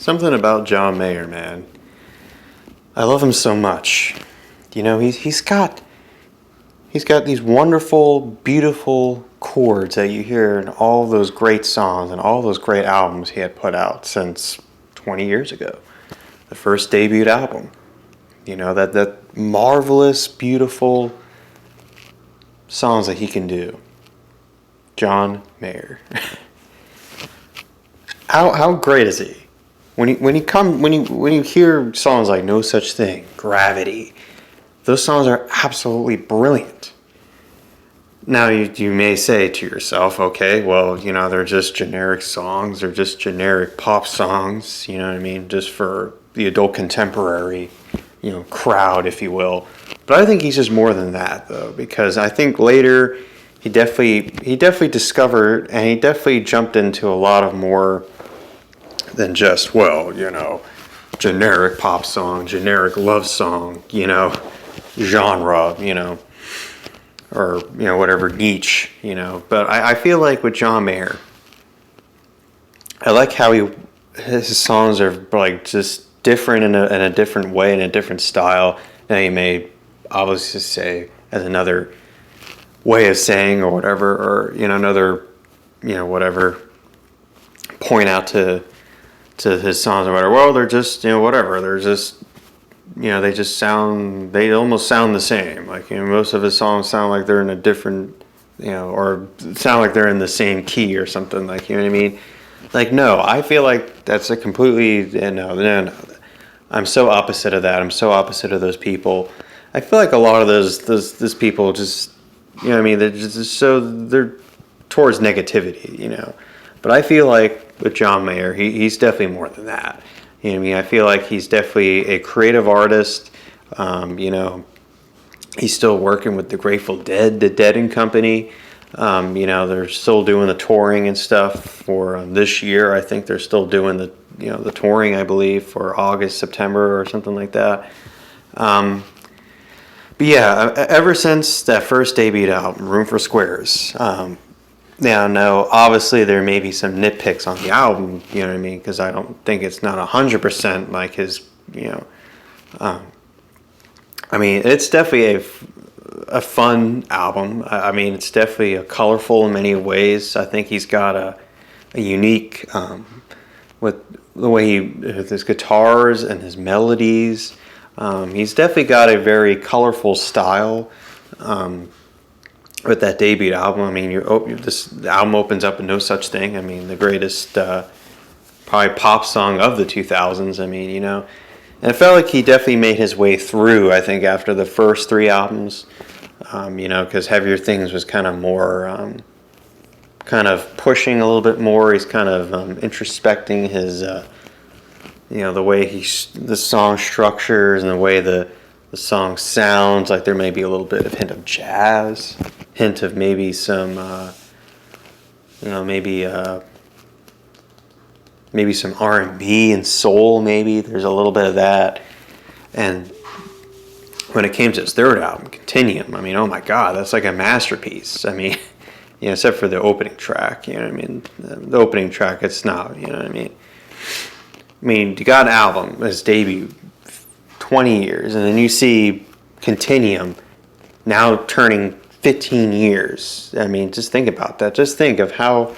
Something about John Mayer, man. I love him so much. You know, he's got these wonderful, beautiful chords that you hear in all those great songs and all those great albums he had put out since 20 years ago. The first debut album. You know, that marvelous, beautiful songs that he can do. John Mayer. How great is he? When you hear songs like No Such Thing, Gravity, those songs are absolutely brilliant. Now you may say to yourself, okay, well, you know, they're just generic songs, they're just generic pop songs, you know what I mean, just for the adult contemporary, you know, crowd, if you will. But I think he's just more than that, though, because I think later he definitely discovered, and he definitely jumped into a lot of more than just, well, you know, generic pop song, generic love song, you know, genre, you know, or, you know, whatever niche, you know. But I feel like with John Mayer, I like how his songs are like just different in a different way, in a different style. Now you may obviously say as another way of saying or whatever, or, you know, another, you know, whatever, point out to his songs or whatever. Well, they're just, you know, whatever. They're just, you know, they almost sound the same. Like, you know, most of his songs sound like they're in a different, you know, or sound like they're in the same key or something. Like, you know what I mean? Like, no, I feel like that's a completely, no. I'm so opposite of that. I'm so opposite of those people. I feel like a lot of those people just, you know what I mean? They're towards negativity, you know. But I feel like with John Mayer, he's definitely more than that. You know what I mean? I feel like he's definitely a creative artist. You know, he's still working with the Grateful Dead, the Dead and Company. You know, they're still doing the touring and stuff for this year. I think they're still doing the touring, I believe, for August, September, or something like that. But yeah, ever since that first debut album, Room for Squares. Now, no, obviously there may be some nitpicks on the album, you know what I mean? Because I don't think it's not 100% like his, you know. I mean, it's definitely a fun album. I mean, it's definitely colorful in many ways. I think he's got a unique, with the way with his guitars and his melodies. He's definitely got a very colorful style. With that debut album, I mean, the album opens up with No Such Thing. I mean, the greatest probably pop song of the 2000s. I mean, you know, and it felt like he definitely made his way through, I think, after the first three albums, you know, because Heavier Things was kind of more, kind of pushing a little bit more. He's kind of introspecting his, you know, the way the song structures and the way the song sounds. Like there may be a little bit of hint of jazz, hint of maybe some, you know, maybe some R&B and soul. Maybe there's a little bit of that. And when it came to his third album, Continuum, I mean, oh my God, that's like a masterpiece. I mean, you know, except for the opening track, you know what I mean? The opening track, it's not, you know what I mean? I mean, you got an album, his debut, 20 years, and then you see Continuum now turning 15 years. I mean, just think about that. Just think of how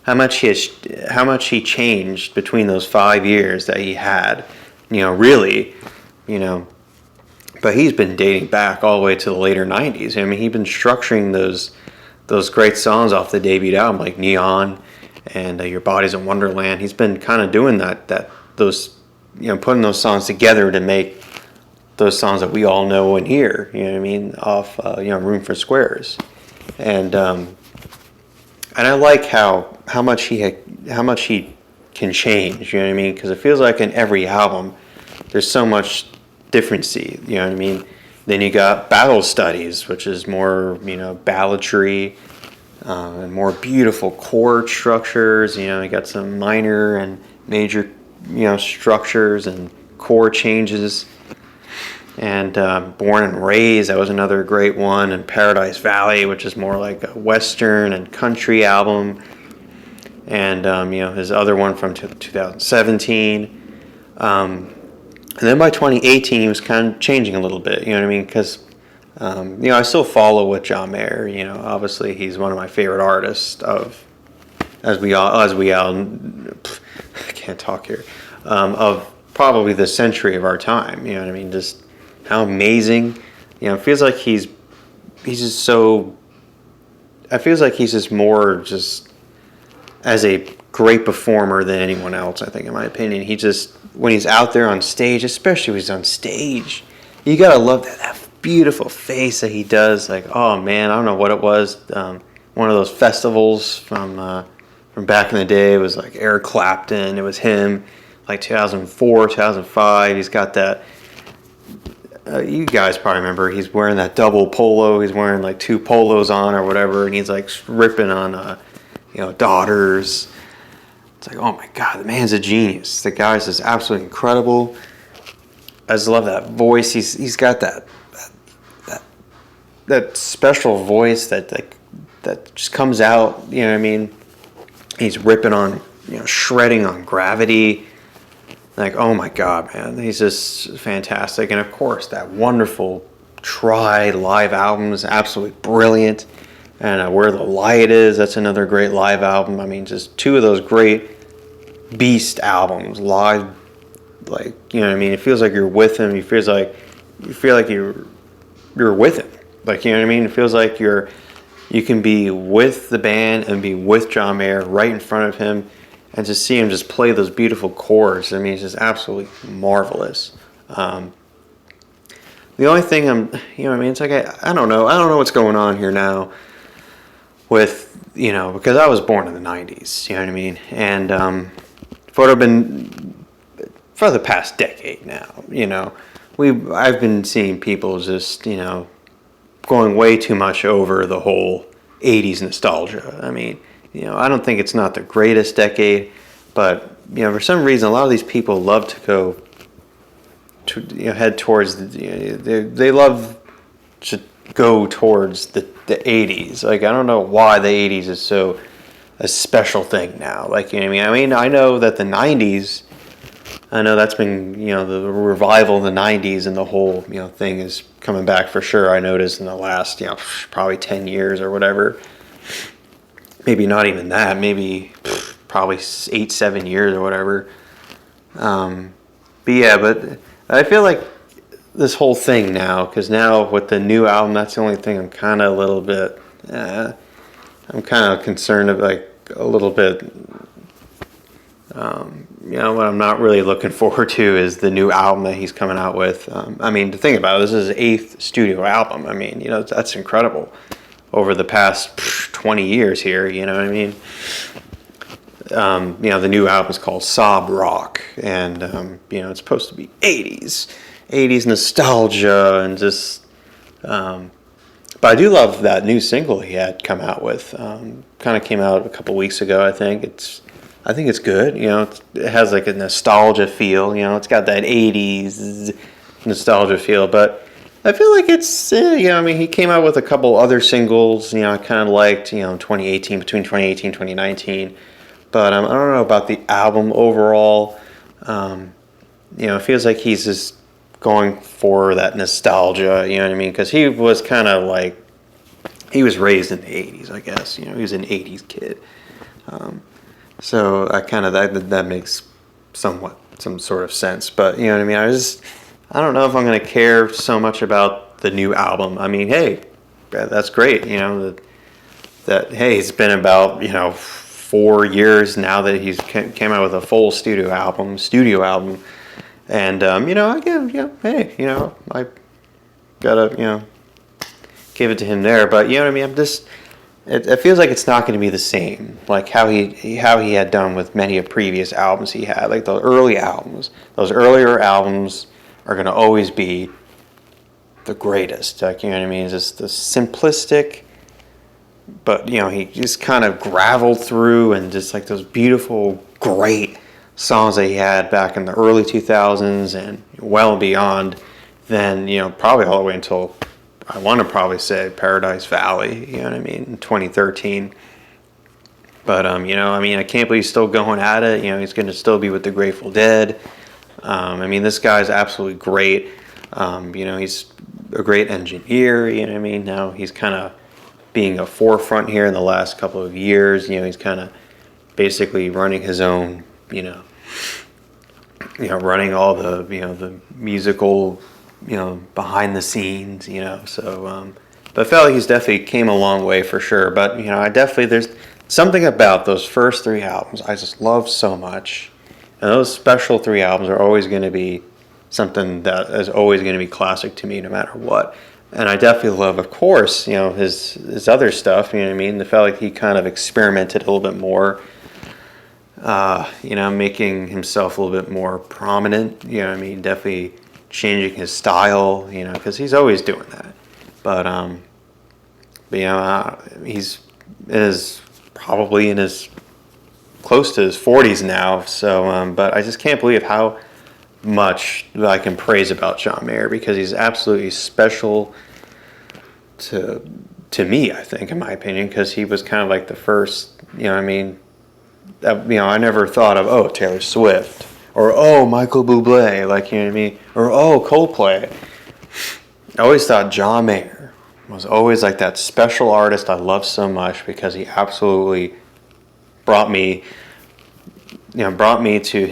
much he changed between those 5 years that he had. You know, really, you know. But he's been dating back all the way to the later 90s. I mean, he's been structuring those great songs off the debut album, like Neon and Your Body's a Wonderland. He's been kind of doing those, you know, putting those songs together to make those songs that we all know and hear, you know what I mean, off, you know, Room for Squares. And I like how much he can change, you know what I mean, because it feels like in every album there's so much differency, you know what I mean. Then you got Battle Studies, which is more, you know, balladry, and more beautiful chord structures. You know, you got some minor and major, you know, structures and chord changes. And Born and Raised, that was another great one. And Paradise Valley, which is more like a Western and country album. And, you know, his other one from 2017. And then by 2018, he was kind of changing a little bit. You know what I mean? Because I still follow with John Mayer. Obviously he's one of my favorite artists of as we all I can't talk here of probably the century of our time. You know what I mean? Just how amazing. It feels like he's just so. It feels like he's just more just as a great performer than anyone else. I think, in my opinion, he just when he's out there on stage, especially when he's on stage, you gotta love that beautiful face that he does. Like, oh man, I don't know what it was. One of those festivals from back in the day. It was like Eric Clapton. It was him, like 2004, 2005. He's got that. You guys probably remember. He's wearing that double polo. He's wearing like two polos on or whatever, and he's like ripping on, Daughters. It's like, oh my God, the man's a genius. The guy's just absolutely incredible. I just love that voice. He's got that special voice that just comes out. You know what I mean? He's ripping on, shredding on Gravity. Like, oh my God, man, he's just fantastic. And of course, that wonderful Try live album is absolutely brilliant. And Where the Light Is, that's another great live album. I mean, just two of those great beast albums live. Like, you know what I mean? It feels like you're with him. You feel like you're with him. Like, you know what I mean? It feels like you can be with the band and be with John Mayer right in front of him and just see him just play those beautiful chords. I mean, it's just absolutely marvelous. The only thing it's like, I don't know. I don't know what's going on here now with, because I was born in the 90s, you know what I mean? And for the past decade now, I've been seeing people just, going way too much over the whole 80s nostalgia. I mean, I don't think it's not the greatest decade, but, for some reason, a lot of these people love to go to, head towards, they love to go towards the 80s. Like, I don't know why the 80s is so a special thing now. Like, you know what I mean? I know that the 90s, that's been, the revival of the 90s and the whole, thing is coming back for sure. I noticed in the last, probably 10 years or whatever. Maybe not even that. Maybe probably 8-7 years or whatever. But I feel like this whole thing now, because now with the new album, that's the only thing I'm kind of a little bit, I'm kind of concerned of, like, a little bit, what I'm not really looking forward to is the new album that he's coming out with. I mean, to think about it, this is his 8th studio album. I mean, that's incredible. Over the past 20 years here, you know what I mean? The new album is called Sob Rock, and, it's supposed to be 80s nostalgia, and just, but I do love that new single he had come out with. Kind of came out a couple weeks ago, I think. I think it's good. It has like a nostalgia feel. It's got that 80s nostalgia feel, but I feel like it's, he came out with a couple other singles, I kind of liked, 2018, between 2018 and 2019. But I don't know about the album overall. It feels like he's just going for that nostalgia, you know what I mean? Because he was kind of like, he was raised in the 80s, I guess. He was an 80s kid. So I kind of, that makes some sort of sense. But, you know what I mean? I don't know if I'm going to care so much about the new album. I mean, hey, that's great, that hey, it's been about, 4 years now that he's came out with a full studio album. And, I gotta, give it to him there. But, you know what I mean? It feels like it's not going to be the same, like how he had done with many of previous albums he had. Like those earlier albums are going to always be the greatest. Like, you know what I mean? It's just the simplistic, but, he just kind of graveled through, and just like those beautiful, great songs that he had back in the early 2000s and well beyond. Then, probably all the way until, I want to probably say, Paradise Valley, you know what I mean, in 2013. But, I can't believe he's still going at it. He's going to still be with the Grateful Dead. I mean, this guy's absolutely great. He's a great engineer. You know what I mean? Now he's kind of being a forefront here in the last couple of years. He's kind of basically running his own, running all the musical, behind the scenes, So, but I felt like he's definitely came a long way for sure. But there's something about those first three albums I just love so much, and those special three albums are always going to be something that is always going to be classic to me, no matter what. And I definitely love, of course, his other stuff. You know what I mean? I felt like he kind of experimented a little bit more. Making himself a little bit more prominent. You know what I mean? Definitely changing his style. Because he's always doing that. He's probably in his close to his 40s now. So, but I just can't believe how much I can praise about John Mayer, because he's absolutely special to me, I think, in my opinion, because he was kind of like the first, I never thought of, oh, Taylor Swift, or oh, Michael Bublé, like, you know what I mean, or oh, Coldplay. I always thought John Mayer was always like that special artist I love so much, because he absolutely brought me to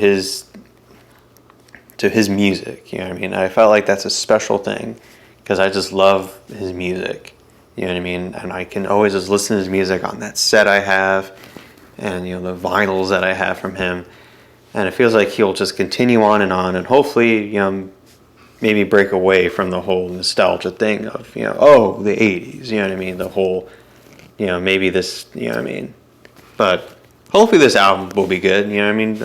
his music. You know what I mean? I felt like that's a special thing, because I just love his music. You know what I mean? And I can always just listen to his music on that set I have, and the vinyls that I have from him. And it feels like he'll just continue on, and hopefully, maybe break away from the whole nostalgia thing of, the 80s, you know what I mean? The whole, maybe this, you know what I mean? But hopefully this album will be good, you know what I mean?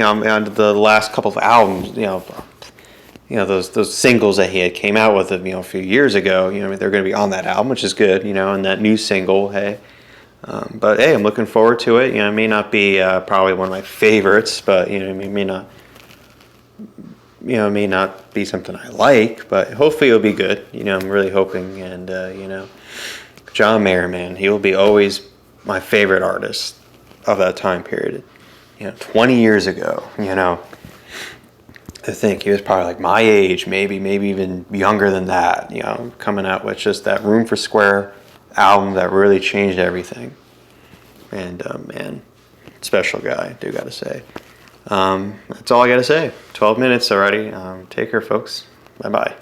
On the last couple of albums, those singles that he had came out with, a few years ago, they're going to be on that album, which is good, and that new single, hey. But hey, I'm looking forward to it. It may not be probably one of my favorites, but it may not, may not be something I like, but hopefully it'll be good. I'm really hoping, and John Mayer, man, he will be always my favorite artist of that time period. 20 years ago, I think he was probably like my age, maybe even younger than that. Coming out with just that Room for Square album that really changed everything. And man, special guy, I do gotta say. That's all I gotta say. 12 minutes already. Take care, folks. Bye bye.